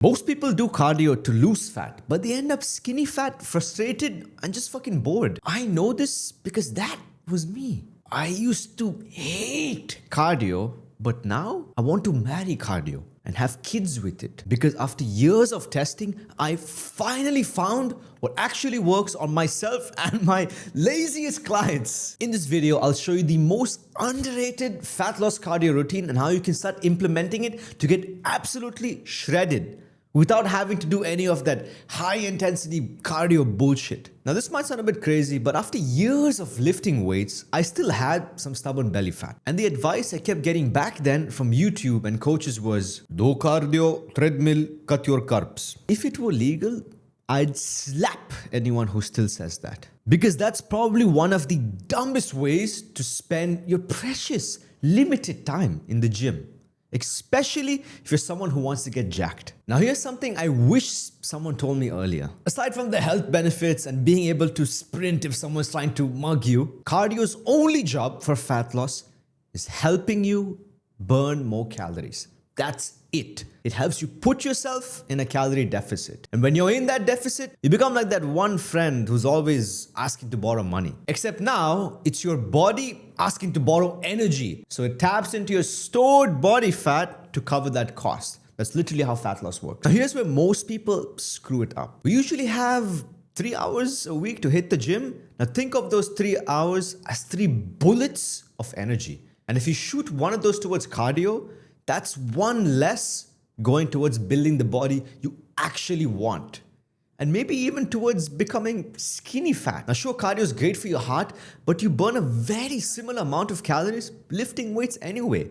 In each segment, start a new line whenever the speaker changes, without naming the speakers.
Most people do cardio to lose fat, but they end up skinny fat, frustrated, and just fucking bored. I know this because that was me. I used to hate cardio, but now I want to marry cardio and have kids with it. Because after years of testing, I finally found what actually works on myself and my laziest clients. In this video, I'll show you the most underrated fat loss cardio routine and how you can start implementing it to get absolutely shredded without having to do any of that high intensity cardio bullshit. Now this might sound a bit crazy, but after years of lifting weights, I still had some stubborn belly fat. And the advice I kept getting back then from YouTube and coaches was, do cardio, treadmill, cut your carbs. If it were legal, I'd slap anyone who still says that. Because that's probably one of the dumbest ways to spend your precious, limited time in the gym. Especially if you're someone who wants to get jacked. Now here's something I wish someone told me earlier. Aside from the health benefits and being able to sprint if someone's trying to mug you, cardio's only job for fat loss is helping you burn more calories. That's it. It helps you put yourself in a calorie deficit. And when you're in that deficit, you become like that one friend who's always asking to borrow money. Except now, it's your body asking to borrow energy. So it taps into your stored body fat to cover that cost. That's literally how fat loss works. Now here's where most people screw it up. We usually have 3 hours a week to hit the gym. Now think of those 3 hours as 3 bullets of energy. And if you shoot one of those towards cardio, that's one less going towards building the body you actually want. And maybe even towards becoming skinny fat. Now sure, cardio is great for your heart, but you burn a very similar amount of calories lifting weights anyway.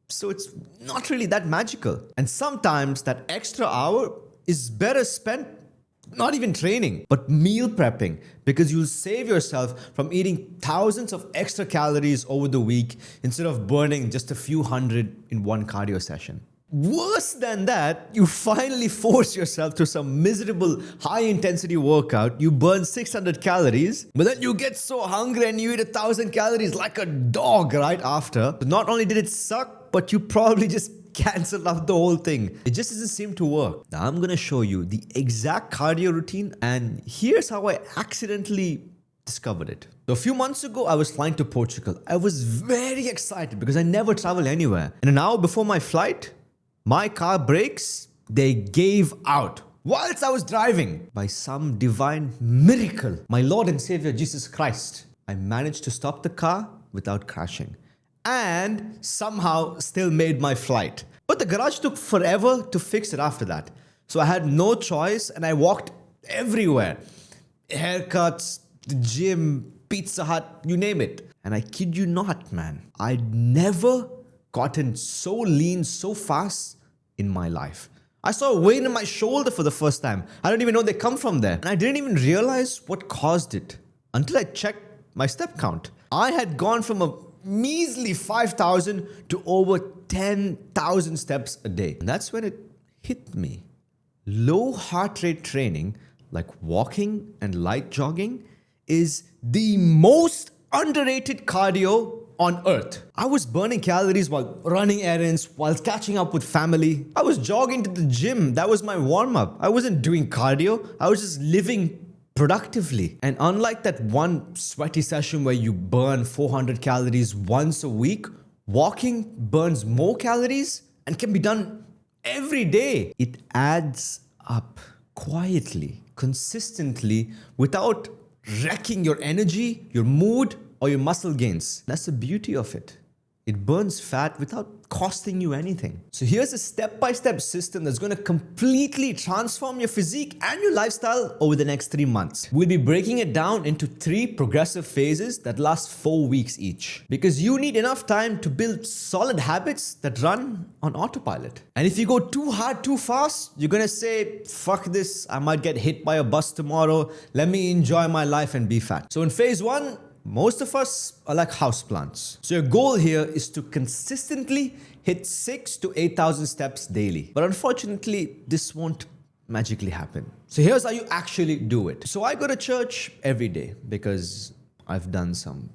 So it's not really that magical. And sometimes that extra hour is better spent not even training, but meal prepping, because you'll save yourself from eating thousands of extra calories over the week instead of burning just a few hundred in one cardio session. Worse than that, you finally force yourself to some miserable high-intensity workout. You burn 600 calories, but then you get so hungry and you eat 1,000 calories like a dog right after. So not only did it suck, but you probably just cancelled out the whole thing. It just doesn't seem to work. Now I'm gonna show you the exact cardio routine, and here's how I accidentally discovered it. So a few months ago, I was flying to Portugal. I was very excited because I never travel anywhere. And an hour before my flight, my car brakes, they gave out whilst I was driving. By some divine miracle, my Lord and Savior Jesus Christ, I managed to stop the car without crashing and somehow still made my flight. But the garage took forever to fix it after that. So I had no choice and I walked everywhere. Haircuts, the gym, Pizza Hut, you name it. And I kid you not, man, I'd never gotten so lean so fast in my life. I saw a vein in my shoulder for the first time. I don't even know they come from there. And I didn't even realize what caused it until I checked my step count. I had gone from a measly 5,000 to over 10,000 steps a day. And that's when it hit me. Low heart rate training, like walking and light jogging, is the most underrated cardio on earth. I was burning calories while running errands, while catching up with family. I was jogging to the gym. That was my warm-up. I wasn't doing cardio. I was just living productively. And unlike that one sweaty session where you burn 400 calories once a week, walking burns more calories and can be done every day. It adds up quietly, consistently, without wrecking your energy, your mood, or your muscle gains. That's the beauty of it. It burns fat without costing you anything. So here's a step-by-step system that's going to completely transform your physique and your lifestyle over the next 3 months. We'll be breaking it down into 3 progressive phases that last 4 weeks each. Because you need enough time to build solid habits that run on autopilot. And if you go too hard, too fast, you're going to say, fuck this, I might get hit by a bus tomorrow. Let me enjoy my life and be fat. So in phase 1, most of us are like houseplants. So your goal here is to consistently hit 6,000 to 8,000 steps daily. But unfortunately, this won't magically happen. So here's how you actually do it. So I go to church every day because I've done some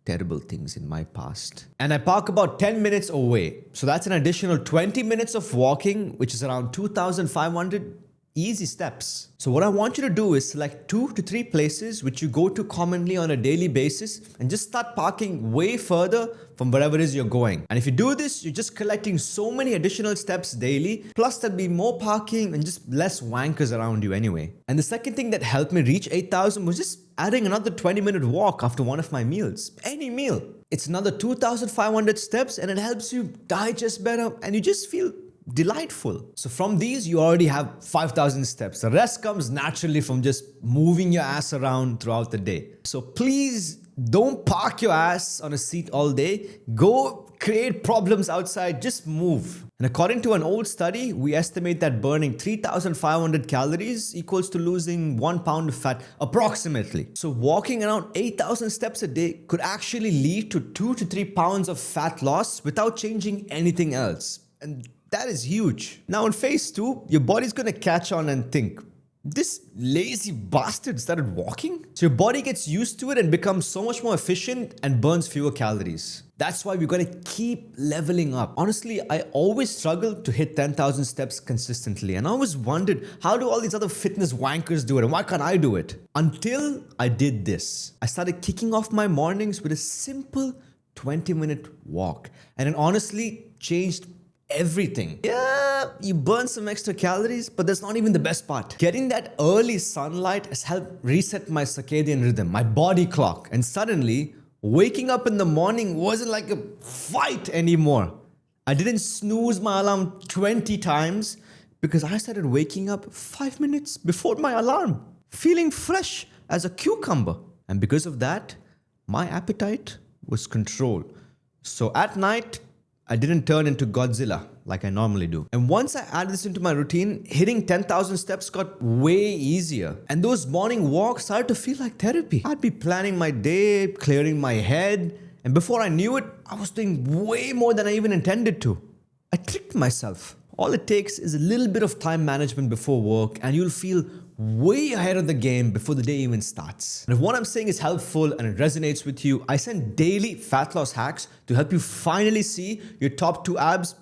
terrible things in my past. And I park about 10 minutes away. So that's an additional 20 minutes of walking, which is around 2,500 easy steps. So what I want you to do is select 2 to 3 places which you go to commonly on a daily basis and just start parking way further from wherever it is you're going. And if you do this, you're just collecting so many additional steps daily, plus there'll be more parking and just less wankers around you anyway. And the second thing that helped me reach 8,000 was just adding another 20-minute walk after one of my meals. Any meal. It's another 2,500 steps and it helps you digest better and you just feel delightful. So from these, you already have 5,000 steps. The rest comes naturally from just moving your ass around throughout the day. So please don't park your ass on a seat all day. Go create problems outside. Just move. And according to an old study, we estimate that burning 3,500 calories equals to losing 1 pound of fat approximately. So walking around 8,000 steps a day could actually lead to 2 to 3 pounds of fat loss without changing anything else. And that is huge. Now in phase 2, your body's gonna catch on and think, this lazy bastard started walking? So your body gets used to it and becomes so much more efficient and burns fewer calories. That's why we've got to keep leveling up. Honestly, I always struggled to hit 10,000 steps consistently. And I always wondered, how do all these other fitness wankers do it? And why can't I do it? Until I did this. I started kicking off my mornings with a simple 20-minute walk. And it honestly changed everything. Yeah, you burn some extra calories, but that's not even the best part. Getting that early sunlight has helped reset my circadian rhythm, my body clock. And suddenly, waking up in the morning wasn't like a fight anymore. I didn't snooze my alarm 20 times because I started waking up 5 minutes before my alarm, feeling fresh as a cucumber. And because of that, my appetite was controlled. So at night, I didn't turn into Godzilla like I normally do. And once I added this into my routine, hitting 10,000 steps got way easier. And those morning walks started to feel like therapy. I'd be planning my day, clearing my head, and before I knew it, I was doing way more than I even intended to. I tricked myself. All it takes is a little bit of time management before work and you'll feel way ahead of the game before the day even starts. And if what I'm saying is helpful and it resonates with you, I send daily fat loss hacks to help you finally see your top 2 abs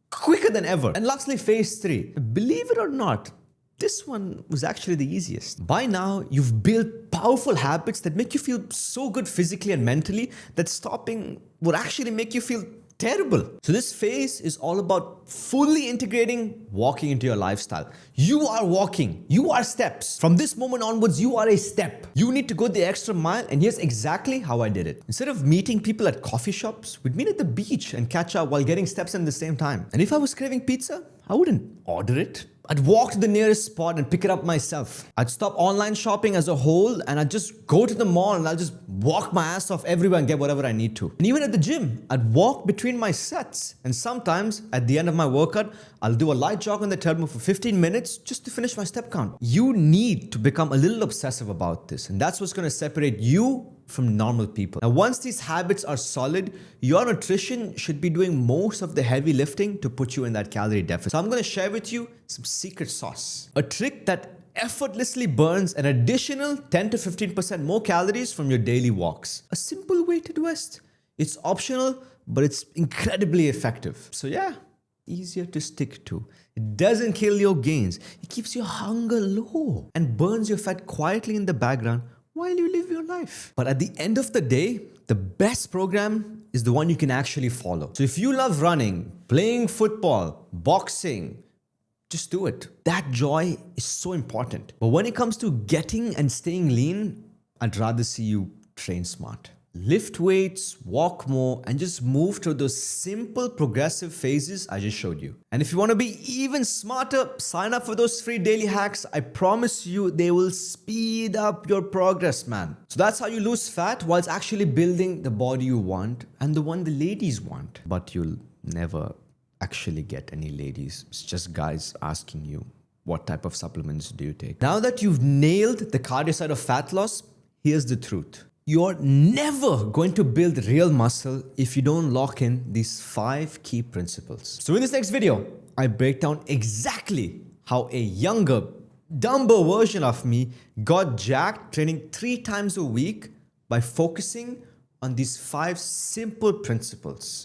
quicker than ever. And lastly, phase 3. Believe it or not, this one was actually the easiest. By now, you've built powerful habits that make you feel so good physically and mentally that stopping would actually make you feel terrible. So this phase is all about fully integrating walking into your lifestyle. You are walking. You are steps. From this moment onwards, you are a step. You need to go the extra mile, and here's exactly how I did it. Instead of meeting people at coffee shops, we'd meet at the beach and catch up while getting steps in the same time. And if I was craving pizza, I wouldn't order it. I'd walk to the nearest spot and pick it up myself. I'd stop online shopping as a whole and I'd just go to the mall and I'll just walk my ass off everywhere and get whatever I need to. And even at the gym, I'd walk between my sets. And sometimes at the end of my workout, I'll do a light jog on the treadmill for 15 minutes just to finish my step count. You need to become a little obsessive about this. And that's what's going to separate you from normal people. Now, once these habits are solid, your nutrition should be doing most of the heavy lifting to put you in that calorie deficit. So I'm going to share with you some secret sauce. A trick that effortlessly burns an additional 10 to 15% more calories from your daily walks. A simple way to do it. It's optional, but it's incredibly effective. So yeah, easier to stick to. It doesn't kill your gains. It keeps your hunger low and burns your fat quietly in the background while you live your life. But at the end of the day, the best program is the one you can actually follow. So if you love running, playing football, boxing, just do it. That joy is so important. But when it comes to getting and staying lean, I'd rather see you train smart. Lift weights, walk more, and just move through those simple progressive phases I just showed you. And if you want to be even smarter, sign up for those free daily hacks. I promise you they will speed up your progress, man. So that's how you lose fat while it's actually building the body you want and the one the ladies want. But you'll never actually get any ladies. It's just guys asking you, what type of supplements do you take? Now that you've nailed the cardio side of fat loss, here's the truth. You're never going to build real muscle if you don't lock in these 5 key principles. So in this next video, I break down exactly how a younger, dumber version of me got jacked training 3 times a week by focusing on these 5 simple principles.